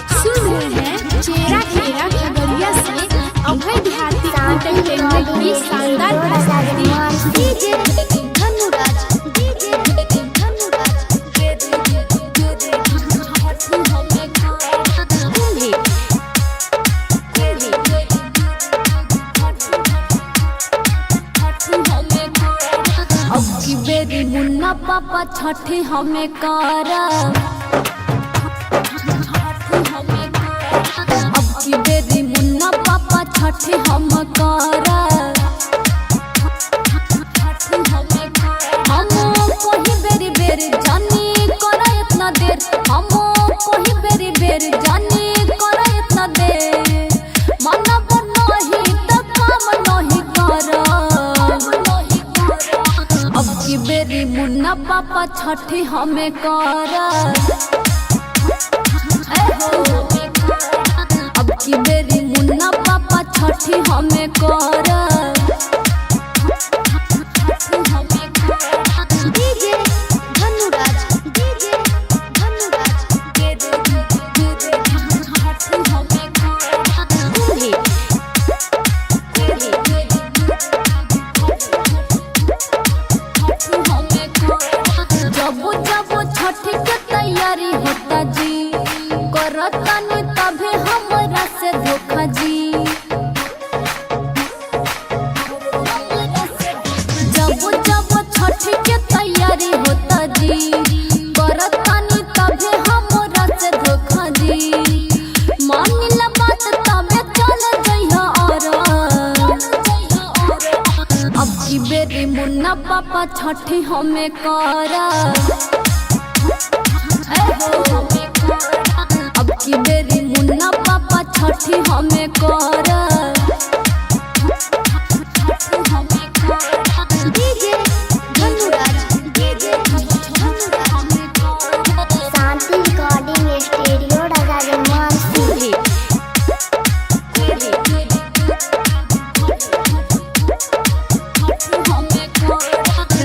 आप सुन रहे हैं चेरा खेरा खगड़िया से अभय बिहारी एंटरटेनमेंट की शानदार प्रस्तुति। डीजे धनुराज अब की बेरी मुन्ना पापा छठी हमें करब, अब की बेरी मुन्ना पापा छठी हम करब। हम कोही बेरी बेरी जानी करा इतना देर, हम कोही बेरी बेरी जानी करा इतना देर। मानब नहीं तो काम नहीं करब, अब की बेरी मुन्ना पापा छठी हमें करब। अब की बेरी मुन्ना पापा छठी हमें करब। डीजे धनुराज जब जब छठी के तैयारी होता जी, करतानी तभी हमरा से धोखा जी। जब जब छठी के तैयारी होता जी, करतानी तभी हमरा से धोखा जी। मानिला बात तबे चल जइहा और अब की बेरी मुन्ना पापा छठी हमें करब। अब की बेरी मुन्ना पापा छठी हमें करब। डीजे धनुराज शांति रिकॉर्डिंग स्टूडियो राजाजमान।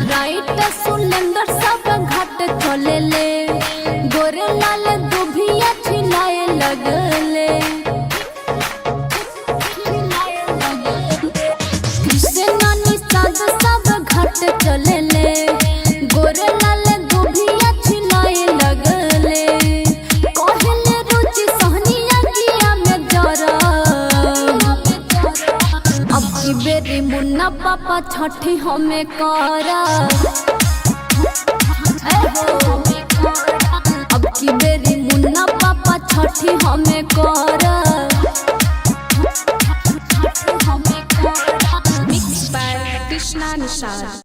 राइट सुलेंदर सब घाट चले ले, गोरे लाल दुभिया छिलाए लगले। कृष्णा निषाद सब घाट चले ले, गोरे लाल दुभिया छिलाए लगले। कहले रुचि सहनिया किया में जरब, अब की बेरी मुन्ना पापा छठी हमें करब। अब की बेरी मुन्ना पापा छठी हमें करब। Mixed by Krishna Nishad.